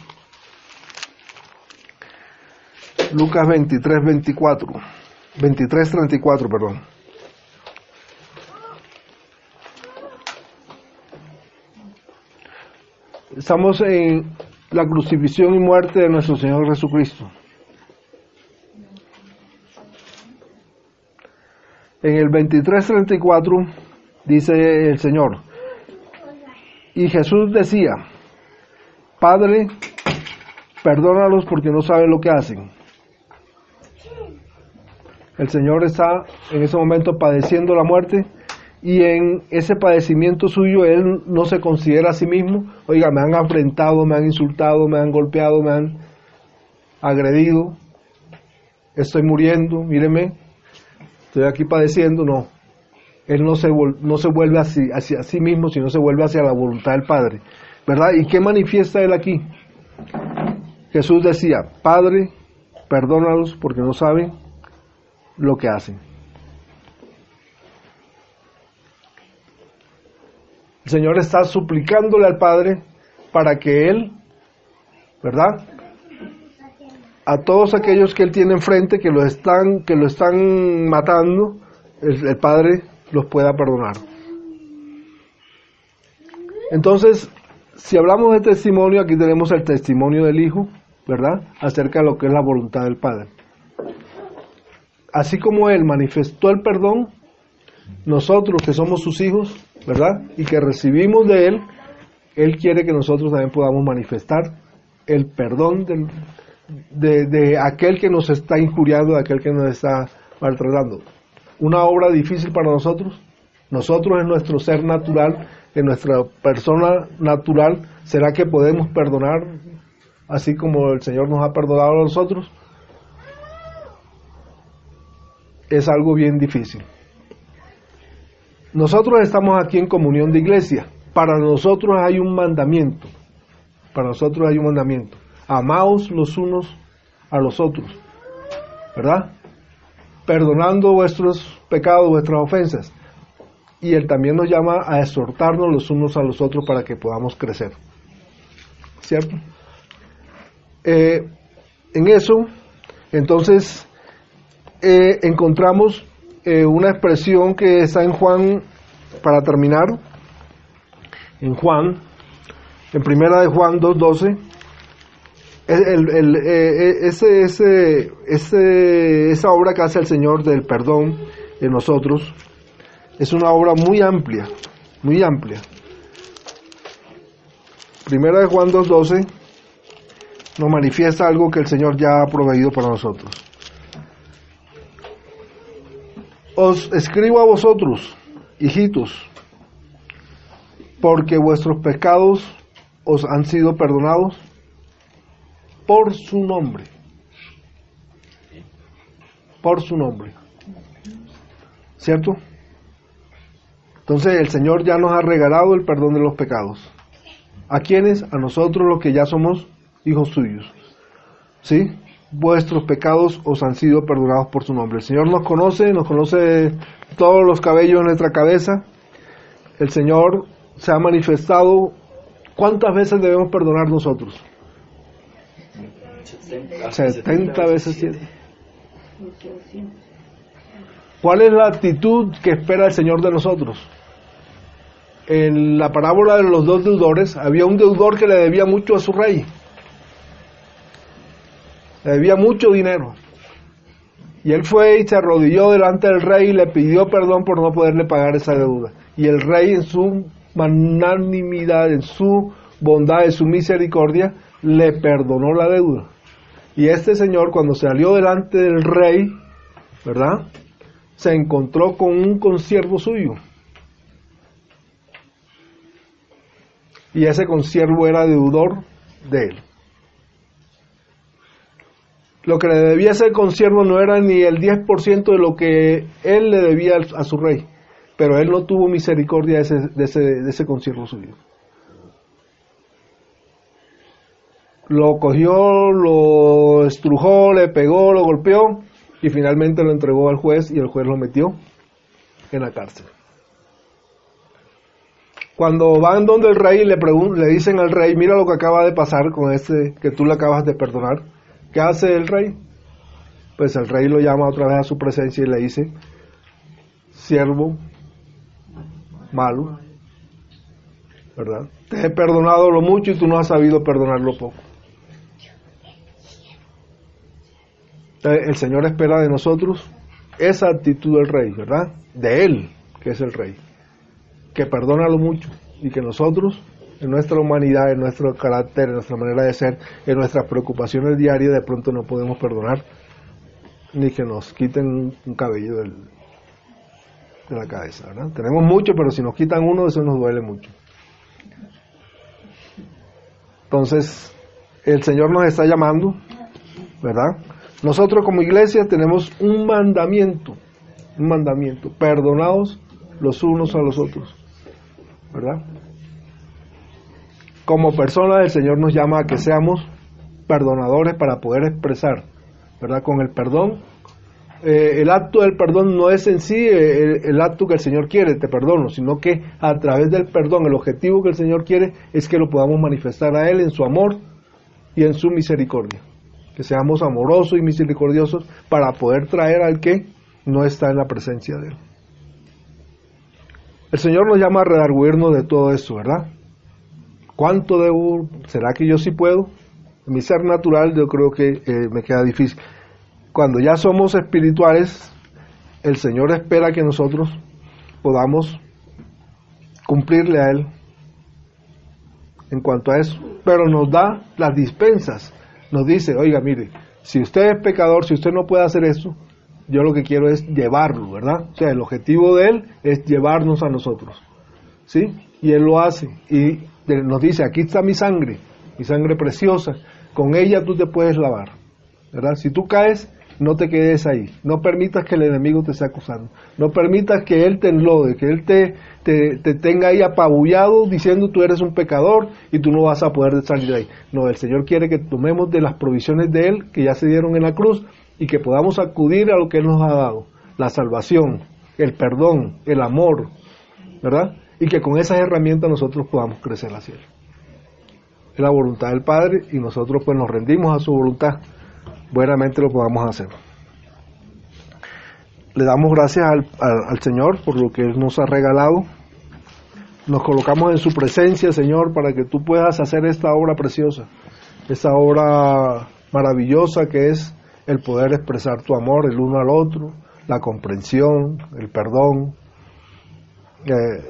Lucas 23:34, perdón. Estamos en la crucifixión y muerte de nuestro Señor Jesucristo. En el 23:34 dice el Señor: y Jesús decía: Padre, perdónalos porque no saben lo que hacen. El Señor está en ese momento padeciendo la muerte y en ese padecimiento suyo él no se considera a sí mismo, oiga, me han afrentado, me han insultado, me han golpeado, me han agredido, estoy muriendo, míreme, estoy aquí padeciendo. No, él no se vuelve hacia sí mismo, sino se vuelve hacia la voluntad del Padre, ¿verdad? ¿Y qué manifiesta él aquí? Jesús decía, Padre, perdónalos porque no saben lo que hacen. El Señor está suplicándole al Padre para que Él, ¿verdad?, a todos aquellos que Él tiene enfrente, que lo están matando, el Padre los pueda perdonar. Entonces, si hablamos de testimonio, aquí tenemos el testimonio del Hijo, ¿verdad?, acerca de lo que es la voluntad del Padre. Así como Él manifestó el perdón, nosotros que somos sus hijos, ¿verdad?, y que recibimos de Él, Él quiere que nosotros también podamos manifestar el perdón de aquel que nos está injuriando, de aquel que nos está maltratando. Una obra difícil para nosotros. Nosotros en nuestro ser natural, en nuestra persona natural, ¿será que podemos perdonar así como el Señor nos ha perdonado a nosotros? Es algo bien difícil. Nosotros estamos aquí en comunión de iglesia. Para nosotros hay un mandamiento. Para nosotros hay un mandamiento. Amaos los unos a los otros, ¿verdad? Perdonando vuestros pecados, vuestras ofensas. Y Él también nos llama a exhortarnos los unos a los otros para que podamos crecer. ¿Cierto? En eso, entonces, encontramos una expresión que está en Juan, para terminar, en Juan, en primera de Juan 2:12, esa obra que hace el Señor del perdón en nosotros es una obra muy amplia, muy amplia. Primera de Juan 2:12 nos manifiesta algo que el Señor ya ha proveído para nosotros. Os escribo a vosotros, hijitos, porque vuestros pecados os han sido perdonados por su nombre. Por su nombre. ¿Cierto? Entonces el Señor ya nos ha regalado el perdón de los pecados. ¿A quiénes? A nosotros los que ya somos hijos suyos. ¿Sí? Vuestros pecados os han sido perdonados por su nombre. El Señor nos conoce todos los cabellos de nuestra cabeza. El Señor se ha manifestado. ¿Cuántas veces debemos perdonar nosotros? 70 veces 7. ¿Cuál es la actitud que espera el Señor de nosotros? En la parábola de los dos deudores, había un deudor que le debía mucho a su rey. Le debía mucho dinero. Y él fue y se arrodilló delante del rey y le pidió perdón por no poderle pagar esa deuda. Y el rey, en su magnanimidad, en su bondad, en su misericordia, le perdonó la deuda. Y este señor, cuando salió delante del rey, ¿verdad?, se encontró con un consiervo suyo. Y ese consiervo era deudor de él. Lo que le debía ese consiervo no era ni el 10% de lo que él le debía a su rey, pero él no tuvo misericordia de ese consiervo suyo. Lo cogió, lo estrujó, le pegó, lo golpeó y finalmente lo entregó al juez y el juez lo metió en la cárcel. Cuando van donde el rey le dicen al rey, mira lo que acaba de pasar con este que tú le acabas de perdonar. ¿Qué hace el rey? Pues el rey lo llama otra vez a su presencia y le dice, siervo malo, ¿verdad? Te he perdonado lo mucho y tú no has sabido perdonar lo poco. Entonces, el Señor espera de nosotros esa actitud del rey, ¿verdad? De Él, que es el rey, que perdona lo mucho y que nosotros, en nuestra humanidad, en nuestro carácter, en nuestra manera de ser, en nuestras preocupaciones diarias, de pronto no podemos perdonar ni que nos quiten un cabello de la cabeza, ¿verdad? Tenemos mucho, pero si nos quitan uno, eso nos duele mucho. Entonces, el Señor nos está llamando, ¿verdad? Nosotros como iglesia tenemos un mandamiento, perdonaos los unos a los otros, ¿verdad? Como personas, el Señor nos llama a que seamos perdonadores para poder expresar, ¿verdad? Con el perdón, el acto del perdón no es en sí el acto que el Señor quiere, te perdono, sino que a través del perdón, el objetivo que el Señor quiere es que lo podamos manifestar a Él en su amor y en su misericordia, que seamos amorosos y misericordiosos para poder traer al que no está en la presencia de Él. El Señor nos llama a redarguirnos de todo eso, ¿verdad? ¿Cuánto debo? ¿Será que yo sí puedo? En mi ser natural yo creo que me queda difícil. Cuando ya somos espirituales, el Señor espera que nosotros podamos cumplirle a Él en cuanto a eso, pero nos da las dispensas, nos dice, oiga, mire, si usted es pecador, si usted no puede hacer eso, yo lo que quiero es llevarlo, ¿verdad? O sea, el objetivo de Él es llevarnos a nosotros, ¿sí? Y Él lo hace, y nos dice, aquí está mi sangre preciosa, con ella tú te puedes lavar, ¿verdad? Si tú caes, no te quedes ahí, no permitas que el enemigo te esté acusando, no permitas que él te enlode, que él te tenga ahí apabullado diciendo tú eres un pecador y tú no vas a poder salir de ahí. No, el Señor quiere que tomemos de las provisiones de Él que ya se dieron en la cruz y que podamos acudir a lo que Él nos ha dado, la salvación, el perdón, el amor, ¿verdad? Y que con esas herramientas nosotros podamos crecer hacia Él. Es la voluntad del Padre y nosotros pues nos rendimos a su voluntad. Buenamente lo podamos hacer. Le damos gracias al Señor por lo que Él nos ha regalado. Nos colocamos en su presencia, Señor, para que tú puedas hacer esta obra preciosa, esta obra maravillosa que es el poder expresar tu amor el uno al otro, la comprensión, el perdón,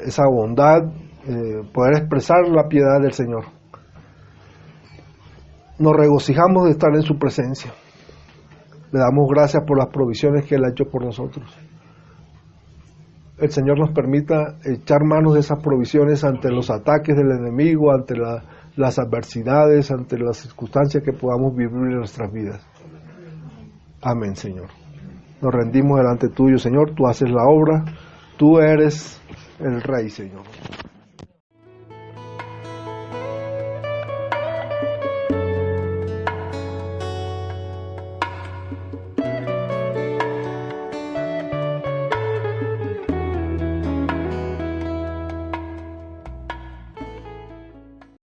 esa bondad, poder expresar la piedad del Señor. Nos regocijamos de estar en su presencia. Le damos gracias por las provisiones que Él ha hecho por nosotros. El Señor nos permita echar manos de esas provisiones ante los ataques del enemigo, ante las adversidades, ante las circunstancias que podamos vivir en nuestras vidas. Amén, Señor. Nos rendimos delante tuyo, Señor. Tú haces la obra. Tú eres el Rey, Señor.